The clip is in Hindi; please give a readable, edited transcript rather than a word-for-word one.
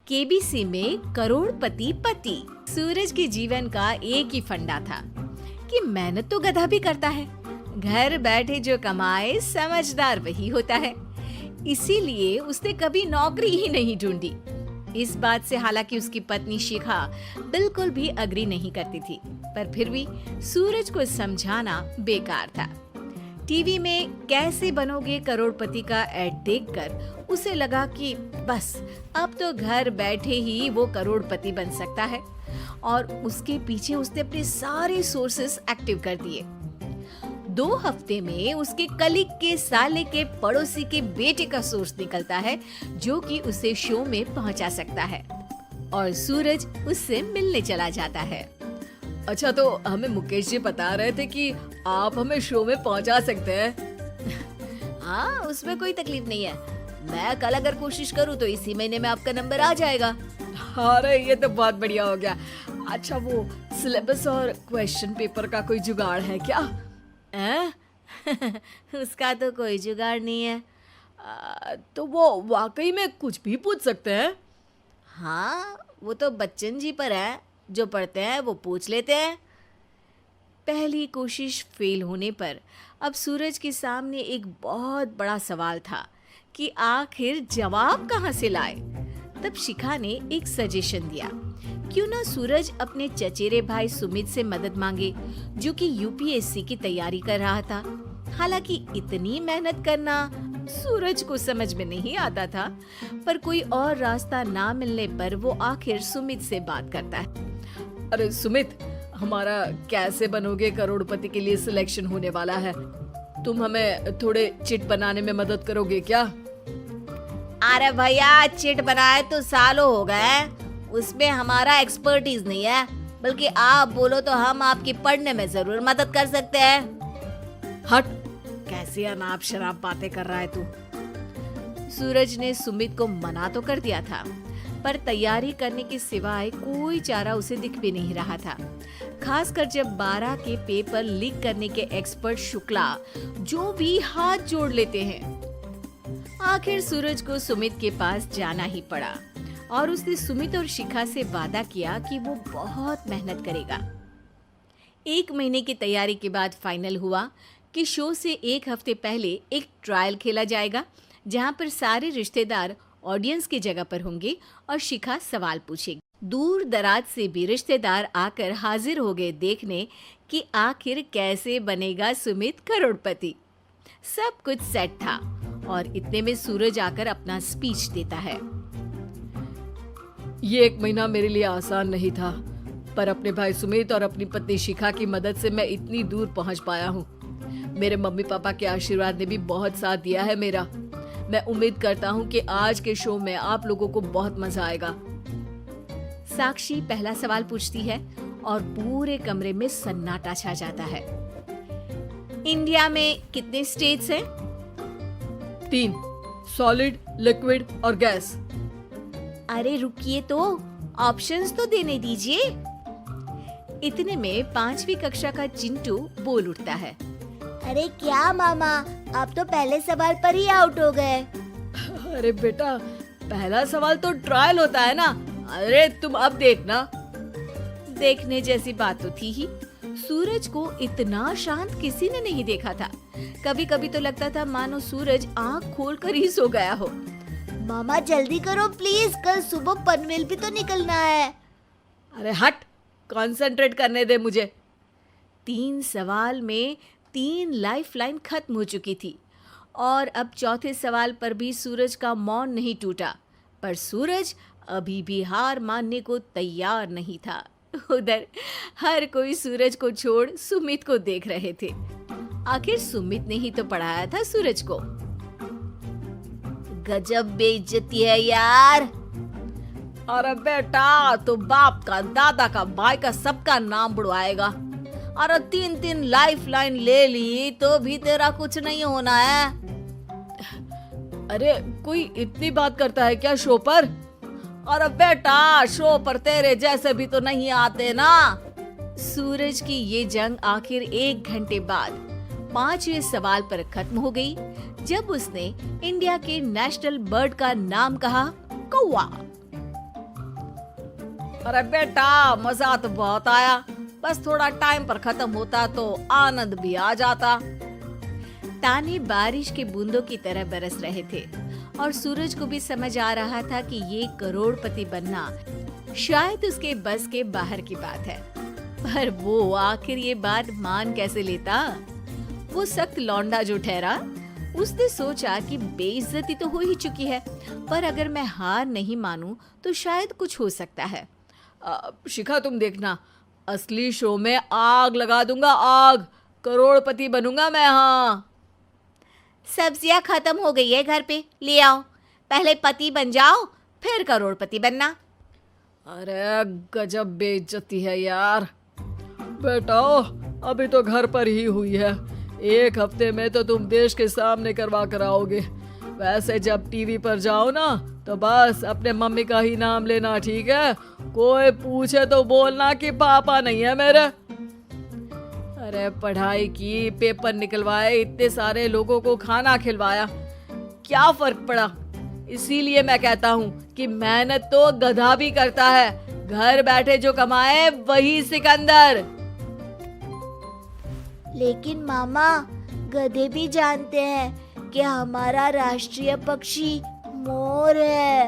केबीसी में करोड़पति पति। सूरज के जीवन का एक ही फंडा था कि मेहनत तो गधा भी करता है, घर बैठे जो कमाए समझदार वही होता है। इसीलिए उसने कभी नौकरी ही नहीं ढूंढी। इस बात से हालांकि उसकी पत्नी शिखा बिल्कुल भी अग्री नहीं करती थी, पर फिर भी सूरज को समझाना बेकार था। टीवी में कैसे बनोगे करोड़पति का ऐड देखकर उसे लगा कि बस अब तो घर बैठे ही वो करोड़पति बन सकता है, और उसके पीछे उसने अपने सारे सोर्सेस एक्टिव कर दिए। 2 हफ्ते में उसके कलीग के साले के पड़ोसी के बेटे का सोर्स निकलता है जो कि उसे शो में पहुंचा सकता है, और सूरज उससे मिलने चला जाता है। अच्छा, तो हमें मुकेश जी बता रहे थे कि आप हमें शो में पहुंचा सकते हैं। हाँ, उसमें कोई तकलीफ नहीं है। मैं कल अगर कोशिश करूँ तो इसी महीने में आपका नंबर आ जाएगा। अरे ये तो बहुत बढ़िया हो गया। अच्छा, वो सिलेबस और क्वेश्चन पेपर का कोई जुगाड़ है क्या? उसका तो कोई जुगाड़ नहीं है। तो वो वाकई में कुछ भी पूछ सकते हैं? हाँ, वो तो बच्चन जी पर है, जो पढ़ते हैं वो पूछ लेते हैं। पहली कोशिश फेल होने पर अब सूरज के सामने एक बहुत बड़ा सवाल था कि आखिर जवाब कहाँ से लाए। तब शिखा ने एक सजेशन दिया, क्यों ना सूरज अपने चचेरे भाई सुमित से मदद मांगे, जो कि यूपीएससी की तैयारी कर रहा था। हालांकि इतनी मेहनत करना सूरज को समझ में नहीं आता था, पर कोई और रास्ता ना मिलने पर वो आखिर सुमित से बात करता है। अरे सुमित, हमारा कैसे बनोगे करोड़पति के लिए सिलेक्शन होने वाला है। तुम हमें थोड़े चिट बनाने में मदद करोगे क्या? अरे भैया, चिट बनाए तो सालों हो गए, उसमें हमारा एक्सपर्टीज नहीं है, बल्कि आप बोलो तो हम आपकी पढ़ने में जरूर मदद कर सकते हैं। हट, कैसी अनाप शराब बातें कर रहा है तू। सूरज ने सुमित को मना तो कर दिया था, पर तैयारी करने के सिवाय कोई चारा उसे दिख भी नहीं रहा था। खासकर जब 12 के पेपर लीक करने के एक्सपर्ट शुक्ला जो भी हाथ जोड़ लेते हैं। आखिर सूरज को सुमित के पास जाना ही पड़ा, और उसने सुमित और शिखा से वादा किया कि वो बहुत मेहनत करेगा। 1 महीने की तैयारी के बाद फाइनल हुआ कि शो से 1 हफ्ते पहले एक ट्रायल खेला जाएगा, जहां पर सारे रिश्तेदार ऑडियंस की जगह पर होंगे और शिखा सवाल पूछेगी। दूर दराज से भी रिश्तेदार आकर हाजिर हो गए देखने कि आखिर कैसे बनेगा सुमित करोड़पति। सब कुछ सेट था, और इतने में सूरज आकर अपना स्पीच देता है। ये 1 महीना मेरे लिए आसान नहीं था, पर अपने भाई सुमित और अपनी पत्नी शिखा की मदद से मैं इतनी दूर पहुंच पाया हूँ। मेरे मम्मी पापा के आशीर्वाद ने भी बहुत साथ दिया है मेरा। मैं उम्मीद करता हूँ कि आज के शो में आप लोगों को बहुत मजा आएगा। साक्षी पहला सवाल पूछती है और पूरे कमरे में सन्नाटा छा जाता है। इंडिया में कितने स्टेट्स हैं? 3, सॉलिड, लिक्विड और गैस। अरे रुकिए, तो ऑप्शंस तो देने दीजिए। इतने में 5वीं कक्षा का चिंटू बोल उठता है। अरे क्या मामा, आप तो पहले सवाल पर ही आउट हो गए। अरे बेटा, पहला सवाल तो ट्रायल होता है ना। अरे तुम अब देखना। देखने जैसी बात तो थी ही। सूरज को इतना शांत किसी ने नहीं देखा था। कभी कभी तो लगता था मानो सूरज आंख खोलकर ही सो गया हो। मामा जल्दी करो प्लीज, कल सुबह पनवेल भी तो निकलना है। अरे हट, कंसंट्रेट करने दे मुझे। 3 सवाल में 3 लाइफलाइन खत्म हो चुकी थी, और अब चौथे सवाल पर भी सूरज का मौन नहीं टूटा। पर सूरज अभी भी हार मानने को तैयार नहीं था। उधर हर कोई सूरज को छोड़ सुमित को देख रहे थे। आखिर सुमित ने ही तो पढ़ाया था सूरज को। गजब बेइज्जती है यार। अरे बेटा, तो बाप का, दादा का, भाई का, सबका नाम बुड़वाएगा। अरे 3 लाइफलाइन ले ली तो भी तेरा कुछ नहीं होना है। अरे कोई इतनी बात करता है क्या शो पर? अरे बेटा, शो पर तेरे जैसे भी तो नहीं आते ना। सूरज की ये जंग आखिर 1 घंटे बाद 5वें सवाल पर खत्म हो गई, जब उसने इंडिया के नेशनल बर्ड का नाम कहा, कौवा। अरे बेटा, मजा तो बहुत आया, बस थोड़ा टाइम पर खत्म होता तो आनंद भी आ जाता। ताने बारिश के बूंदों की तरह बरस रहे थे और सूरज को भी समझ आ रहा था कि ये करोड़पति बनना शायद उसके बस के बाहर की बात है। पर वो आखिर ये बात मान कैसे लेता? वो सख्त लौंडा जो ठहरा, उसने सोचा कि बेइज्जती तो हो ही चुकी है, पर अगर मैं हार नहीं मानूं तो शायद कुछ हो सकता है। शिखा, तुम देखना, असली शो में आग लगा दूंगा, आग, करोड़पति बनूंगा मैं। हाँ, सब्जियां खत्म हो गई है घर पे, ले आओ। पहले पति बन जाओ, फिर करोड़पति बनना। अरे गजब बेइज्जती है यार। बेटा, अभी तो घर पर ही हुई है, 1 हफ्ते में तो तुम देश के सामने करवा कर आओगे। वैसे जब टीवी पर जाओ ना तो बस अपने मम्मी का ही नाम लेना, ठीक है? कोई पूछे तो बोलना कि पापा नहीं है मेरे। अरे पढ़ाई की, पेपर निकलवाए, इतने सारे लोगों को खाना खिलवाया, क्या फर्क पड़ा? इसीलिए मैं कहता हूँ कि मेहनत तो गधा भी करता है, घर बैठे जो कमाए वही सिकंदर। लेकिन मामा, गधे भी जानते हैं कि हमारा राष्ट्रीय पक्षी मोर है।